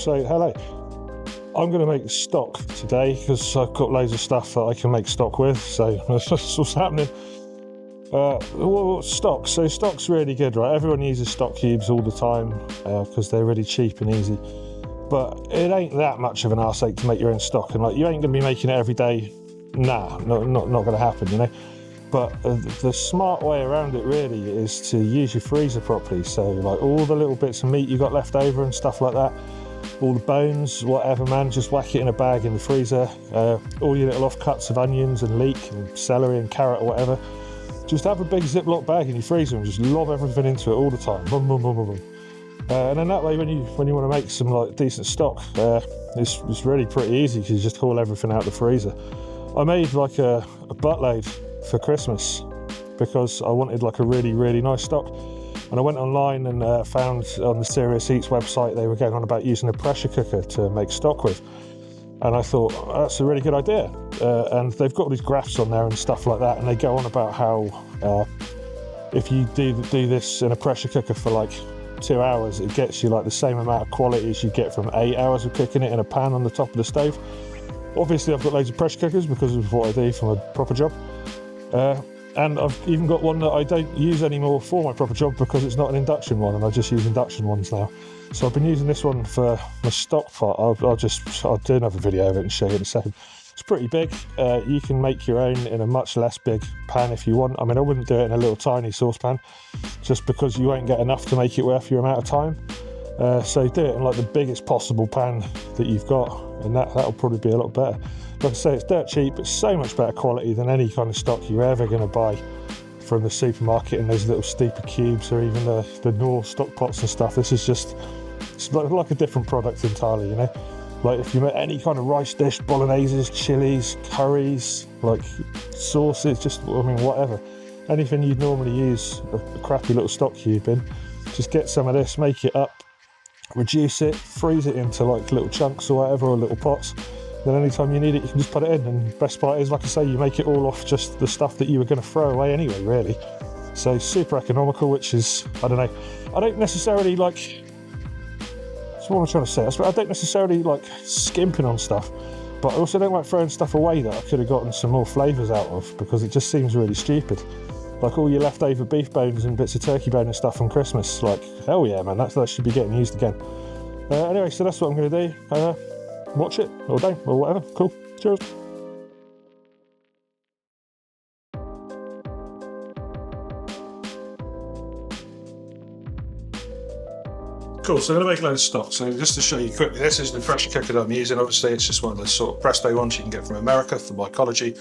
So hello, I'm going to make stock today because I've got loads of stuff that I can make stock with, so that's what's happening. Stock. So stock's really good, right? Everyone uses stock cubes all the time because they're really cheap and easy. But it ain't that much of an arse-ache to make your own stock, and like you ain't going to be making it every day. Nah, not going to happen, you know. But the smart way around it really is to use your freezer properly. So like all the little bits of meat you got left over and stuff like that, all the bones, whatever, man, just whack it in a bag in the freezer. All your little offcuts of onions and leek and celery and carrot or whatever. Just have a big Ziploc bag in your freezer and just lob everything into it all the time. Boom, boom, boom, boom, boom. And then that way, when you want to make some like decent stock, it's really pretty easy because you just haul everything out the freezer. I made like a buttload for Christmas because I wanted like a really nice stock, and I went online and found on the Serious Eats website they were going on about using a pressure cooker to make stock with, and I thought that's a really good idea. And they've got all these graphs on there and stuff like that, and they go on about how if you do this in a pressure cooker for like 2 hours, it gets you like the same amount of quality as you get from 8 hours of cooking it in a pan on the top of the stove. Obviously I've got loads of pressure cookers because of what I do for my proper job. And I've even got one that I don't use anymore for my proper job because it's not an induction one, and I just use induction ones now. So I've been using this one for my stock pot. I'll do another video of it and show you in a second. It's pretty big. You can make your own in a much less big pan if you want. I mean, I wouldn't do it in a little tiny saucepan just because you won't get enough to make it worth your amount of time. So do it in like the biggest possible pan that you've got, and that'll probably be a lot better. Like I say, it's dirt cheap. It's so much better quality than any kind of stock you're ever going to buy from the supermarket in those little steeper cubes or even the Knorr stock pots and stuff. This is just, it's like a different product entirely, you know. Like if you make any kind of rice dish, bologneses, chilies, curries, like sauces, just, I mean, whatever. Anything you'd normally use a crappy little stock cube in, just get some of this, make it up, reduce it, freeze it into like little chunks or whatever, or little pots. Then anytime you need it, you can just put it in. And best part is, like I say, you make it all off just the stuff that you were going to throw away anyway, really. So super economical, which is, I don't know, I don't necessarily like, that's what I'm trying to say. I don't necessarily like skimping on stuff, but I also don't like throwing stuff away that I could have gotten some more flavours out of, because it just seems really stupid. Like all your leftover beef bones and bits of turkey bone and stuff from Christmas, like, hell yeah, man, that should be getting used again. Anyway, so that's what I'm going to do. Watch it, or don't, or whatever. Cool. Cheers. Cool, so I'm going to make a load of stock. So just to show you quickly, this is the pressure cooker that I'm using. Obviously, it's just one of the sort of Presto ones you can get from America for mycology.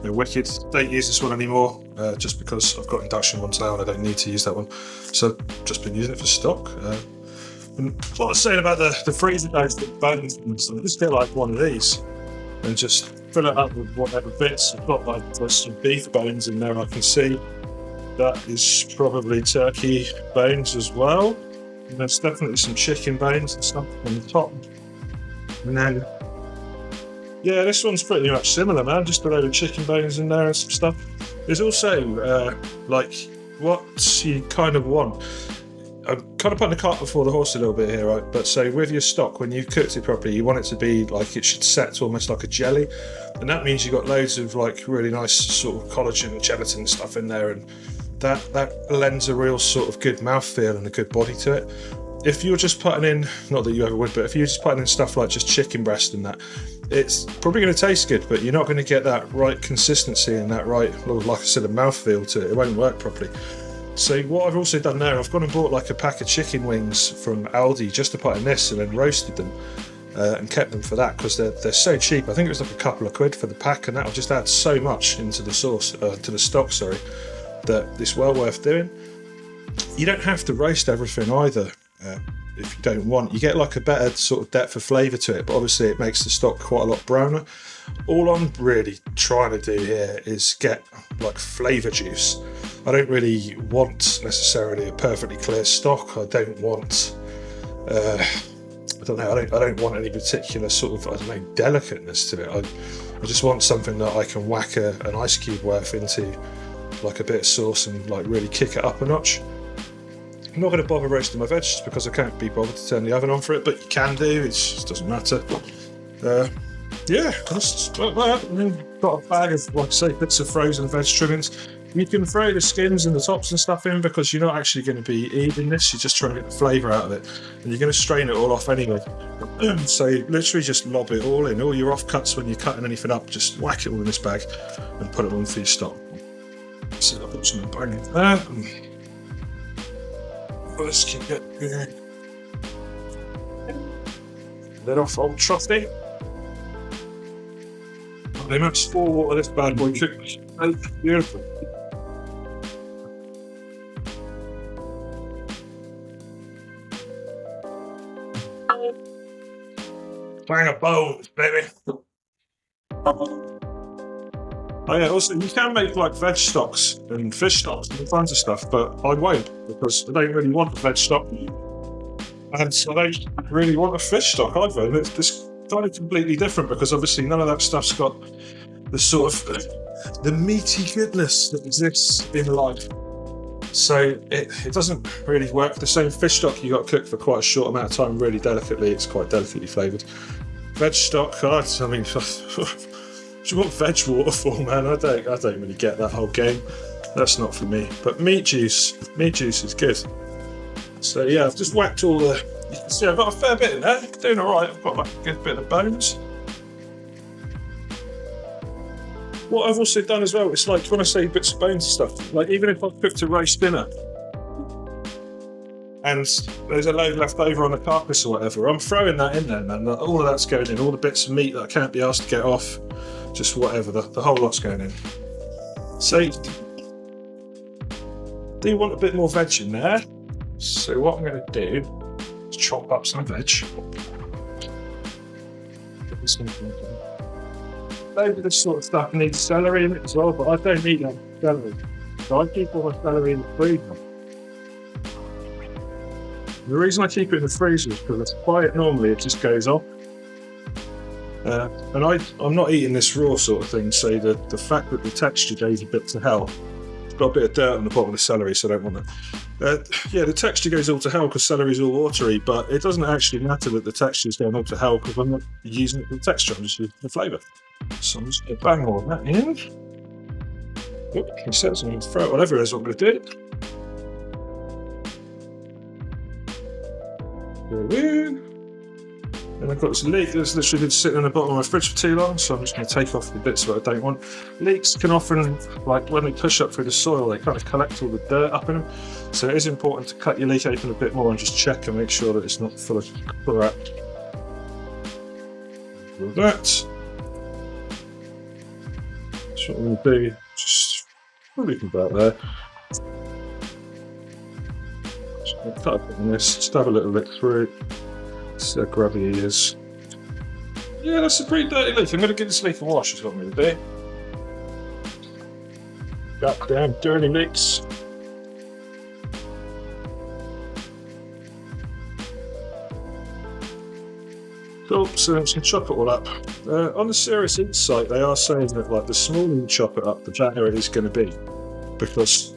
They're wicked. Don't use this one anymore, just because I've got induction ones now and I don't need to use that one. So I've just been using it for stock. And what I was saying about the freezer days, the bones, just get like one of these and just fill it up with whatever bits. I've got like there's some beef bones in there. I can see that is probably turkey bones as well. And there's definitely some chicken bones and stuff on the top. And then, yeah, this one's pretty much similar, man. Just a load of chicken bones in there and some stuff. There's also like what you kind of want. I'm kind of putting the cart before the horse a little bit here, right? But so with your stock, when you've cooked it properly, you want it to be like, it should set to almost like a jelly. And that means you've got loads of like really nice sort of collagen and gelatin stuff in there. And that lends a real sort of good mouthfeel and a good body to it. If you're just putting in, not that you ever would, but if you're just putting in stuff like just chicken breast and that, it's probably going to taste good, but you're not going to get that right consistency and that right, like I said, a mouthfeel to it. It won't work properly. So what I've also done there, I've gone and bought like a pack of chicken wings from Aldi just to put in this, and then roasted them and kept them for that because they're so cheap. I think it was like a couple of quid for the pack, and that'll just add so much into the sauce, to the stock, sorry, that it's well worth doing. You don't have to roast everything either if you don't want. You get like a better sort of depth of flavour to it, but obviously it makes the stock quite a lot browner. All I'm really trying to do here is get like flavour juice. I don't really want necessarily a perfectly clear stock. I don't want, I don't want any particular sort of, delicateness to it. I just want something that I can whack an ice cube worth into, like a bit of sauce, and like really kick it up a notch. I'm not going to bother roasting my veg just because I can't be bothered to turn the oven on for it, but you can do, it just doesn't matter. Yeah, just like that. And then got a bag of, like I say, bits of frozen veg trimmings. You can throw the skins and the tops and stuff in because you're not actually going to be eating this, you're just trying to get the flavour out of it. And you're going to strain it all off anyway. So you literally just lob it all in. All your offcuts when you're cutting anything up, just whack it all in this bag and put it on for your stock. So I'll put some bang in there. Let's keep it going. Then off old Trusty. They match 4 water this bad boy cooked. Beautiful. Bang of bones, baby. Oh yeah, also you can make like veg stocks and fish stocks and all kinds of stuff, but I won't because I don't really want a veg stock. And I don't really want a fish stock either. And it's kind of completely different because obviously none of that stuff's got the sort of the meaty goodness that exists in life. So it doesn't really work. The same fish stock you got to cook for quite a short amount of time, really delicately. It's quite delicately flavoured. Veg stock, I mean, do you want veg waterfall, man? I don't really get that whole game. That's not for me. But meat juice is good. So yeah, I've just whacked all the. You can see I've got a fair bit in there. Doing all right. I've got like a good bit of bones. What I've also done as well, it's like when I say bits of bones and stuff, like even if I've cooked a roast dinner and there's a load left over on the carcass or whatever, I'm throwing that in there, man. All of that's going in, all the bits of meat that I can't be asked to get off, just whatever, the whole lot's going in. So, do you want a bit more veg in there? So what I'm going to do is chop up some veg. Maybe this sort of stuff needs celery in it as well, but I don't eat that celery. So I keep all my celery in the freezer. The reason I keep it in the freezer is because I buy it normally, it just goes off. And I'm not eating this raw sort of thing, so the fact that the texture goes a bit to hell. It's got a bit of dirt on the bottom of the celery, so I don't want it. Yeah, the texture goes all to hell because celery's all watery, but it doesn't actually matter that the texture's going all to hell because I'm not using it for the texture, I'm just using the flavour. So I'm just going to bang all that in. He says I'm going to throw it, whatever it is, what I'm going to do. Go in. And I've got this leek that's literally been sitting in the bottom of my fridge for too long, so I'm just going to take off the bits that I don't want. Leeks can often, like when they push up through the soil, they kind of collect all the dirt up in them. So it is important to cut your leek open a bit more and just check and make sure that it's not full of crap. With that. That's what I'm going to do. Just probably about there. Just going to cut a bit on this, just have a little look through. See how grubby he is. Yeah, that's a pretty dirty leaf. I'm going to give this leaf a wash, is what I'm going to do. Goddamn dirty leeks. Cool, so I'm just going to chop it all up. On the Serious Eats site, they are saying that like the smaller you chop it up, the better it is going to be. Because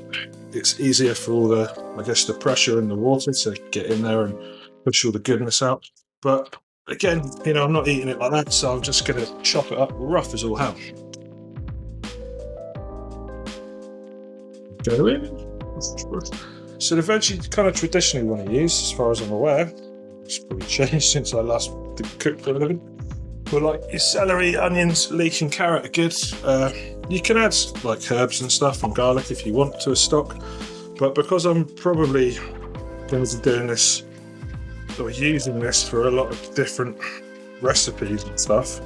it's easier for all the, I guess, the pressure and the water to get in there and push all the goodness out. But again, you know, I'm not eating it like that, so I'm just going to chop it up rough as all hell. Go in. So the veg you kind of traditionally want to use, as far as I'm aware, it's probably changed since I last cooked for a living, but like your celery, onions, leek and carrot are good. You can add like herbs and stuff and garlic if you want to a stock, but because I'm probably going to be doing this or using this for a lot of different recipes and stuff,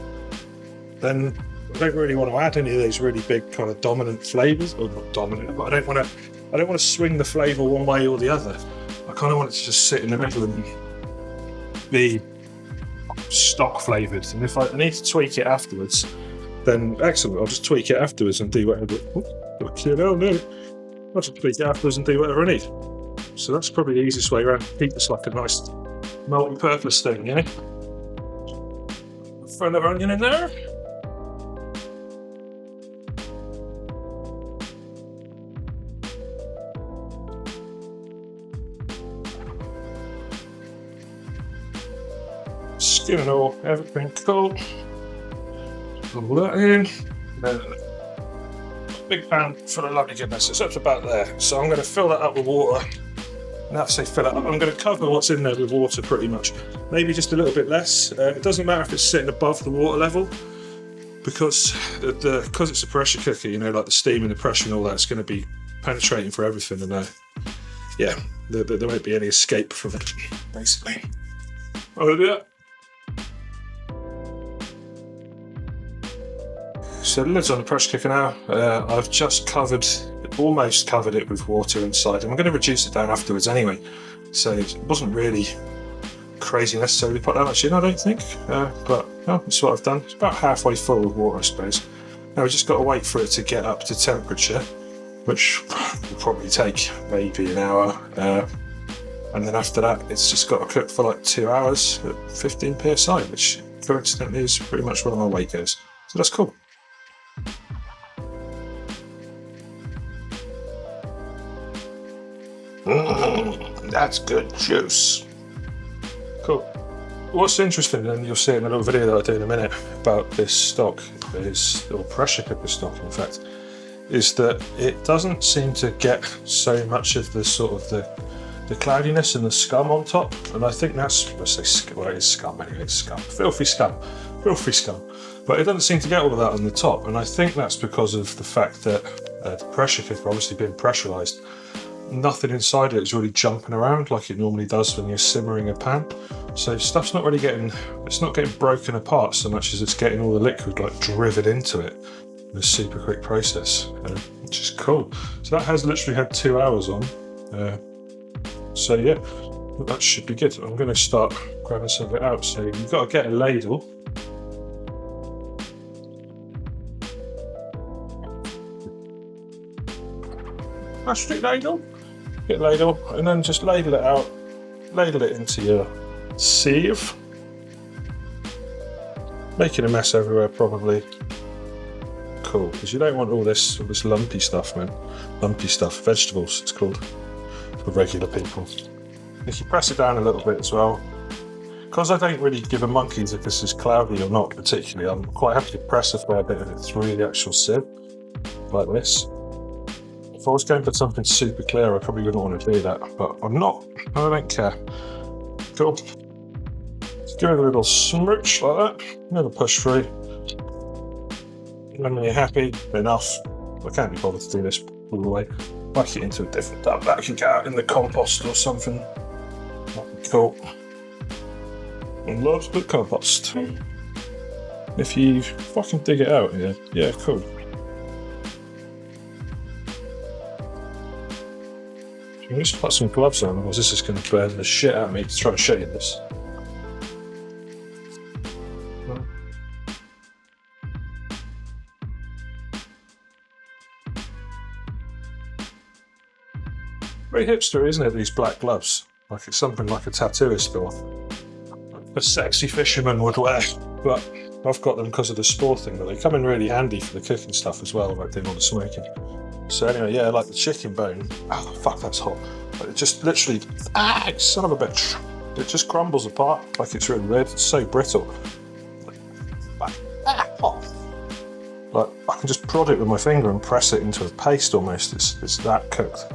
then I don't really want to add any of these really big kind of dominant flavours, or not dominant, but I don't want to swing the flavour one way or the other. I kind of want it to just sit in the middle and be stock flavoured, and if I need to tweak it afterwards, then excellent, I'll just tweak it afterwards and do whatever. I'll just tweak it afterwards and do whatever I need. So that's probably the easiest way around. Keep this like a nice multi-purpose thing, you know. Throw another onion in there. skin and all, everything cool. Pull that in. Big pan full of lovely goodness. It's up to about there. So I'm going to fill that up with water. And that's fill it up. I'm going to cover what's in there with water pretty much. Maybe just a little bit less. It doesn't matter if it's sitting above the water level, because it's a pressure cooker, you know, like the steam and the pressure and all that, it's going to be penetrating for everything. And yeah, there won't be any escape from it, basically. I'm going to do that. So the lid's on the pressure cooker now. I've just almost covered it with water inside. I'm going to reduce it down afterwards anyway. So it wasn't really crazy necessarily put that much in, I don't think. But no, that's what I've done. It's about halfway full of water, I suppose. Now we've just got to wait for it to get up to temperature, which will probably take maybe an hour. And then after that, it's just got to cook for like 2 hours at 15 psi, which coincidentally is pretty much where my weight goes. So that's cool. That's good juice. Cool. What's interesting, and you'll see it in a little video that I do in a minute about this stock, or pressure cooker stock in fact, is that it doesn't seem to get so much of the sort of the cloudiness and the scum on top. And I think that's, let's say, well, it is scum anyway, it's scum. Filthy scum. But it doesn't seem to get all of that on the top. And I think that's because of the fact that the pressure cooker, obviously being pressurized, nothing inside it is really jumping around like it normally does when you're simmering a pan. So stuff's not really getting broken apart so much as it's getting all the liquid like driven into it in a super quick process, which is cool. So that has literally had 2 hours on. So yeah, that should be good. I'm going to start grabbing some of it out. So you've got to get a ladle. Plastic ladle. Get a ladle and then just ladle it out. Ladle it into your sieve. Making a mess everywhere probably. Cool, because you don't want all this lumpy stuff, man. Lumpy stuff, vegetables it's called for regular people. If you press it down a little bit as well, because I don't really give a monkeys if this is cloudy or not particularly, I'm quite happy to press a fair bit of it through the actual sieve, like this. If I was going for something super clear, I probably wouldn't want to do that, but I'm not. I don't care. Cool. Just give it a little smooch like that. Never push through. And when you're happy, enough. I can't be bothered to do this all the way. Whack it into a different tub. That can get out in the compost or something. That'd be cool. And loves the compost. If you fucking dig it out here, yeah, cool. I'm just put some gloves on, otherwise this is going to burn the shit out of me to try and show you this. Very hipster, isn't it, these black gloves? Like it's something like a tattooist or a sexy fisherman would wear. But I've got them because of the spore thing, but they come in really handy for the cooking stuff as well, like doing all the smoking. So anyway, yeah, like the chicken bone. Oh, fuck, that's hot. But it just literally, son of a bitch. It just crumbles apart like it's really red. It's so brittle. Hot. Like, I can just prod it with my finger and press it into a paste almost. It's that cooked.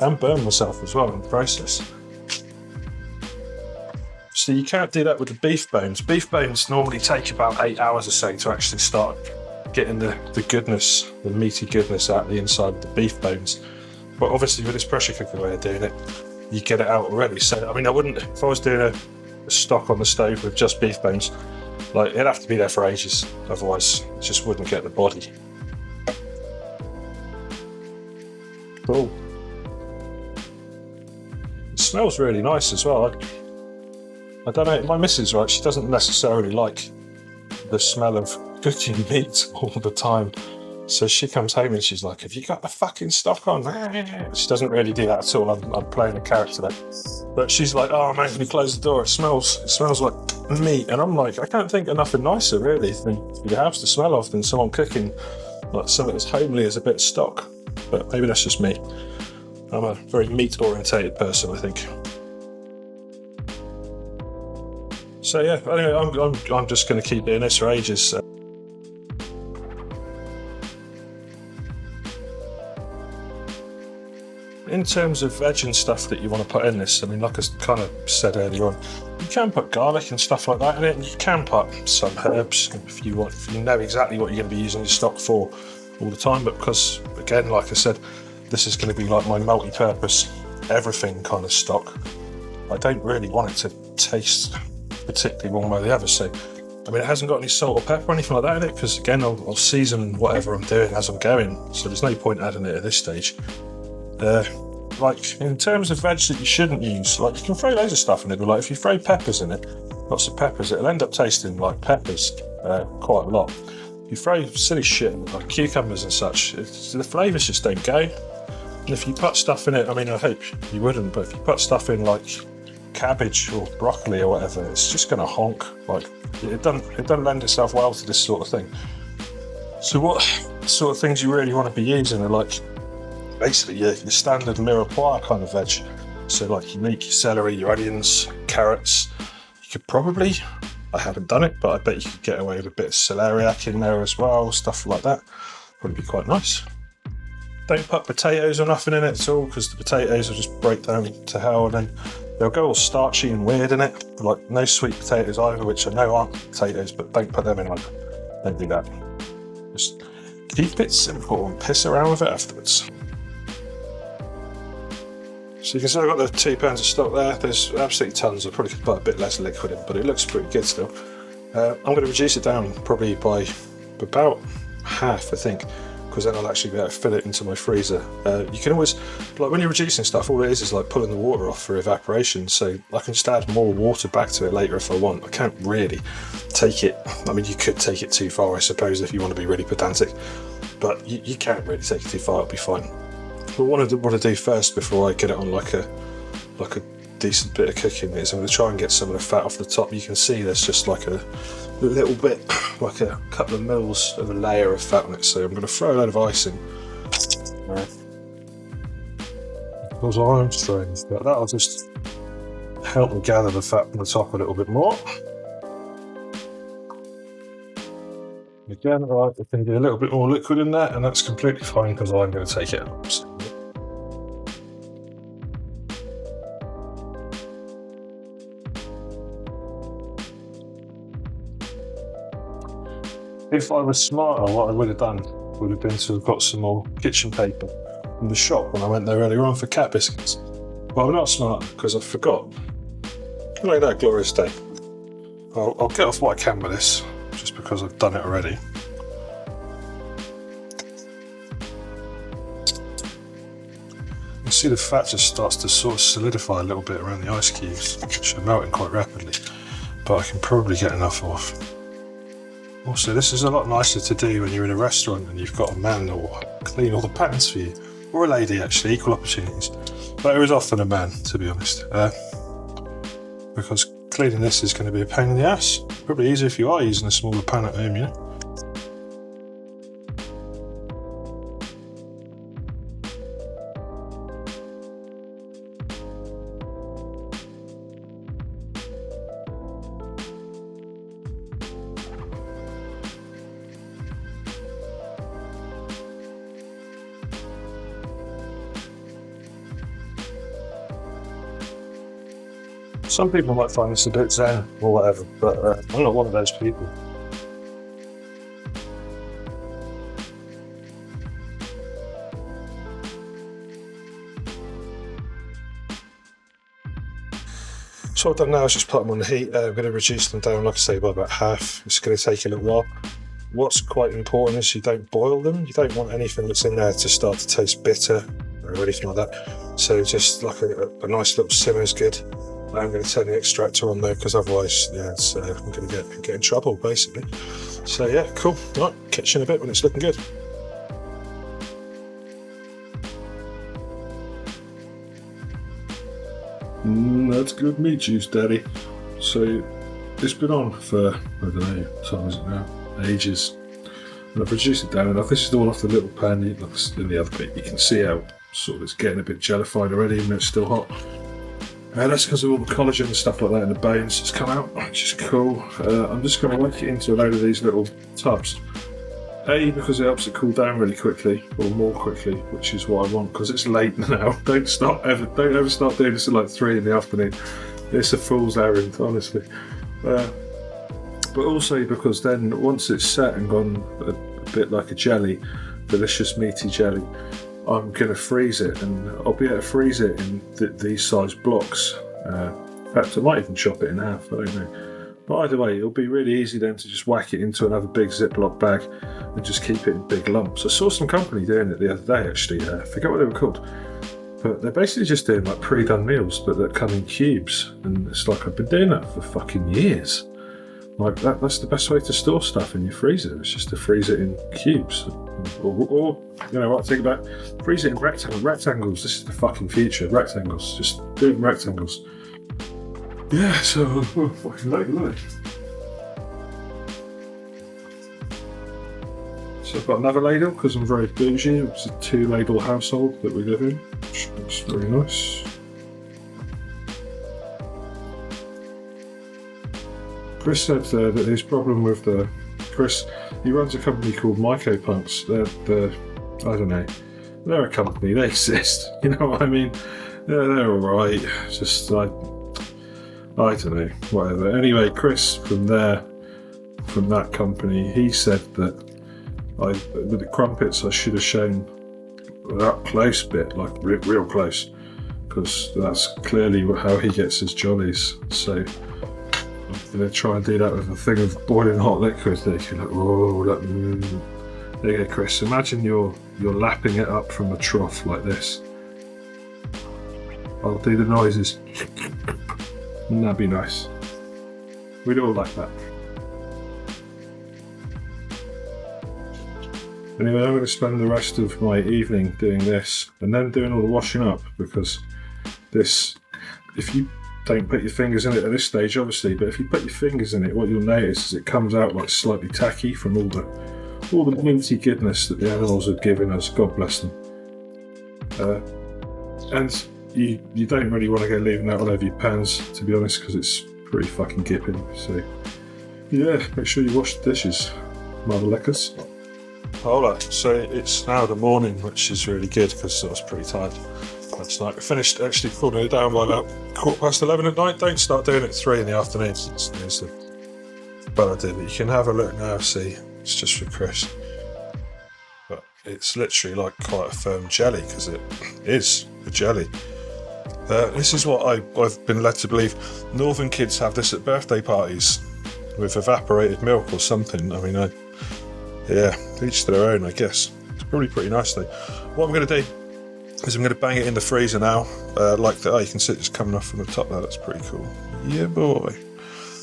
And burn myself as well in the process. So you can't do that with the beef bones. Beef bones normally take about 8 hours or so to actually start getting the goodness, the meaty goodness out the inside of the beef bones. But obviously with this pressure cooker way of doing it, you get it out already. So I mean, I wouldn't, if I was doing a stock on the stove with just beef bones, like it'd have to be there for ages, otherwise it just wouldn't get the body. Cool. It smells really nice as well. I don't know, my missus, right, she doesn't necessarily like the smell of cooking meat all the time. So she comes home and she's like, have you got the fucking stock on? She doesn't really do that at all. I'm playing a character there. But she's like, oh man, can you close the door? It smells like meat. And I'm like, I can't think of nothing nicer really for your house to smell of than someone cooking like something as homely as a bit of stock. But maybe that's just me. I'm a very meat orientated person, I think. So yeah, anyway, I'm just going to keep doing this for ages. In terms of veg and stuff that you want to put in this, I mean, like I kind of said earlier on, you can put garlic and stuff like that in it, and you can put some herbs if you want, if you know exactly what you're going to be using your stock for all the time. But because, again, like I said, this is going to be like my multi-purpose everything kind of stock, I don't really want it to taste particularly one way or the other. So, I mean, it hasn't got any salt or pepper or anything like that in it, because again, I'll season whatever I'm doing as I'm going, so there's no point adding it at this stage. Like in terms of veg that you shouldn't use, like you can throw loads of stuff in it, but like if you throw peppers in it, lots of peppers, it'll end up tasting like peppers quite a lot. If you throw silly shit in it, like cucumbers and such, the flavours just don't go. And if you put stuff in it, I mean, I hope you wouldn't, but if you put stuff in like cabbage or broccoli or whatever, it's just going to honk. Like it doesn't lend itself well to this sort of thing. So what sort of things you really want to be using are like basically your standard mirepoix kind of veg. So like your leek, your celery, your onions, carrots. You could probably, I haven't done it, but I bet you could get away with a bit of celeriac in there as well, stuff like that. Probably be quite nice. Don't put potatoes or nothing in it at all, because the potatoes will just break down to hell, and then they'll go all starchy and weird in it. Like no sweet potatoes either, which I know aren't potatoes, but don't put them in either. Don't do that. Just keep it simple and piss around with it afterwards. So you can see I've got the 2 pounds of stock there. There's absolutely tons. I probably could put a bit less liquid in, but it looks pretty good still. I'm going to reduce it down probably by about half, I think, because then I'll actually be able to fill it into my freezer. You can always, like when you're reducing stuff, all it is like pulling the water off for evaporation, so I can just add more water back to it later if I want. I can't really take it, I mean you could take it too far I suppose if you want to be really pedantic, but you can't really take it too far, it'll be fine. But what I want to do first before I get it on like a decent bit of cooking is I'm going to try and get some of the fat off the top. You can see there's just like a little bit, like a couple of mils of a layer of fat on it, so I'm going to throw a load of ice in. Because I'm strange, but that'll just help me gather the fat on the top a little bit more. Again, right, I can do a little bit more liquid in that, and that's completely fine because I'm going to take it out. If I was smarter, what I would have done would have been to have got some more kitchen paper from the shop when I went there earlier on for cat biscuits. But I'm not smart because I forgot. Like that glorious day. I'll get off what I can with this, just because I've done it already. You can see the fat just starts to sort of solidify a little bit around the ice cubes, which are melting quite rapidly, but I can probably get enough off. Also, this is a lot nicer to do when you're in a restaurant and you've got a man that will clean all the pans for you, or a lady actually, equal opportunities. But it was often a man, to be honest, because cleaning this is going to be a pain in the ass. Probably easier if you are using a smaller pan at home, you know. Some people might find this a bit zen or whatever, but I'm not one of those people. So what I've done now is just put them on the heat. I'm going to reduce them down, like I say, by about half. It's going to take a little while. What's quite important is you don't boil them. You don't want anything that's in there to start to taste bitter or anything like that. So just like a nice little simmer is good. I'm going to turn the extractor on though, because otherwise, yeah, I'm going to get in trouble basically. So yeah, cool. Right, catch you in a bit when it's looking good. That's good meat juice, Daddy. So it's been on for, I don't know, what time is it now? Ages. And I've reduced it down enough. This is all off the little pan. Like in the other bit, you can see how sort of it's getting a bit jellified already, and it's still hot. That's because of all the collagen and stuff like that in the bones that's come out, which is cool. I'm just going to work it into a load of these little tubs. A, because it helps it cool down really quickly, or more quickly, which is what I want, because it's late now. Don't ever start doing this at like 3 in the afternoon. It's a fool's errand, honestly. But also because then once it's set and gone a bit like a jelly, delicious meaty jelly, I'm going to freeze it, and I'll be able to freeze it in these size blocks. In fact, I might even chop it in half, I don't know. But either way, it'll be really easy then to just whack it into another big Ziploc bag and just keep it in big lumps. I saw some company doing it the other day, actually. I forget what they were called. But they're basically just doing like pre-done meals, but that come in cubes. And it's like, I've been doing that for fucking years. Like, that's the best way to store stuff in your freezer. It's just to freeze it in cubes. Or you know what, think about freeze it in rectangles. This is the fucking future. Rectangles. Just doing rectangles. Yeah, so fucking look. So I've got another ladle because I'm very bougie. It's a 2-ladle household that we live in, which looks very nice. Chris said that his problem with Chris, he runs a company called Mycopunks. I don't know, they're a company, they exist, you know what I mean? They're alright, just I don't know, whatever. Anyway, Chris from that company, he said that with the crumpets I should have shown an up close bit, like real close, because that's clearly how he gets his jollies. So I'm going to try and do that with a thing of boiling hot liquid. There you go, there you go, Chris. Imagine you're lapping it up from a trough like this. I'll do the noises. Wouldn't that be nice? We'd all like that. Anyway, I'm going to spend the rest of my evening doing this and then doing all the washing up, because this, if you don't put your fingers in it at this stage, obviously, but if you put your fingers in it, what you'll notice is it comes out like slightly tacky from all the minty goodness that the animals have given us. God bless them. And you don't really want to go leaving that all over your pans, to be honest, because it's pretty fucking gipping. So yeah, make sure you wash the dishes, mother lickers. Hola. So it's now the morning, which is really good because I was pretty tired last night. I finished actually cooling it down by about 11:15 at night. Don't start doing it at 3 in the afternoon. It's a bad idea, but you can have a look now, see. It's just for Chris. But it's literally like quite a firm jelly, because it is a jelly. This is what I've been led to believe. Northern kids have this at birthday parties with evaporated milk or something. I mean, yeah, each to their own, I guess. It's probably pretty nice though. What I'm going to do is I'm going to bang it in the freezer now. Like that, you can see it's coming off from the top there. That's pretty cool. Yeah, boy.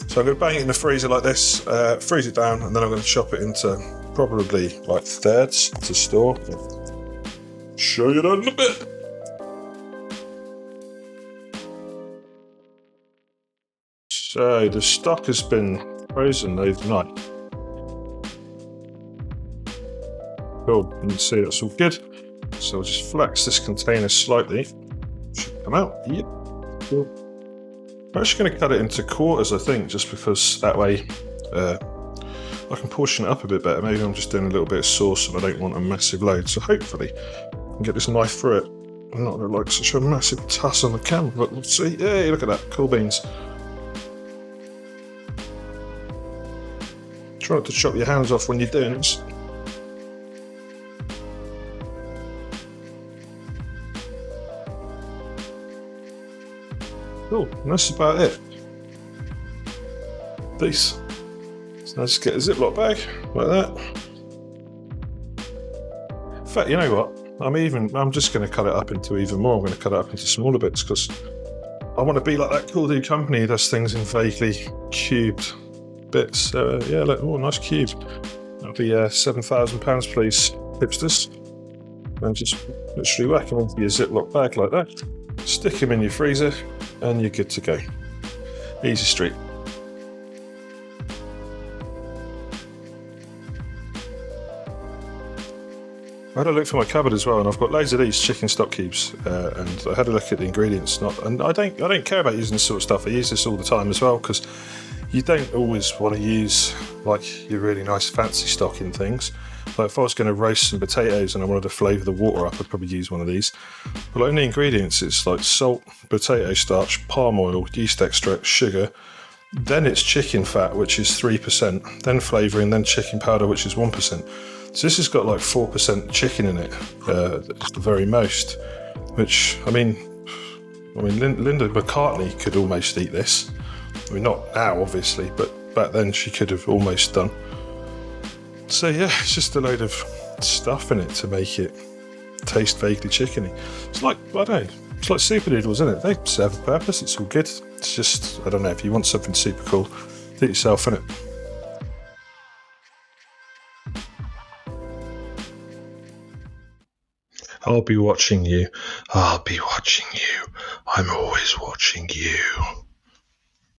So I'm going to bang it in the freezer like this, freeze it down, and then I'm going to chop it into probably like thirds to store. Show you that in a bit. So the stock has been frozen overnight. Cool, you can see that's all good. So I'll just flex this container slightly. Should come out. Yep. Cool. I'm actually going to cut it into quarters, I think, just because that way I can portion it up a bit better. Maybe I'm just doing a little bit of sauce and I don't want a massive load. So hopefully I can get this knife through it and not look like such a massive tuss on the camera. But we'll see. Hey, look at that. Cool beans. Try not to chop your hands off when you're doing this. Cool, and that's about it. This. So I just get a Ziploc bag like that. In fact, you know what? I'm just going to cut it up into even more. I'm going to cut it up into smaller bits because I want to be like that cool dude company who does things in vaguely cubed bits. Yeah, look, oh, nice cube. That'll be £7,000, please, hipsters. And just literally whack them into your Ziploc bag like that. Stick them in your freezer, and you're good to go. Easy street. I had a look for my cupboard as well, and I've got loads of these chicken stock cubes, and I had a look at the ingredients. And I don't care about using this sort of stuff. I use this all the time as well, because you don't always want to use like your really nice fancy stock in things. Like if I was going to roast some potatoes and I wanted to flavour the water up, I'd probably use one of these. But like in the ingredients, it's like salt, potato starch, palm oil, yeast extract, sugar. Then it's chicken fat, which is 3%. Then flavouring, then chicken powder, which is 1%. So this has got like 4% chicken in it, at the very most. Which I mean, Linda McCartney could almost eat this. I mean, not now, obviously, but back then she could have almost done. So yeah, it's just a load of stuff in it to make it taste vaguely chickeny. It's like, I don't know, it's like super noodles, isn't it? They serve a purpose, it's all good. It's just, I don't know, if you want something super cool, do it yourself, innit? I'll be watching you. I'll be watching you. I'm always watching you.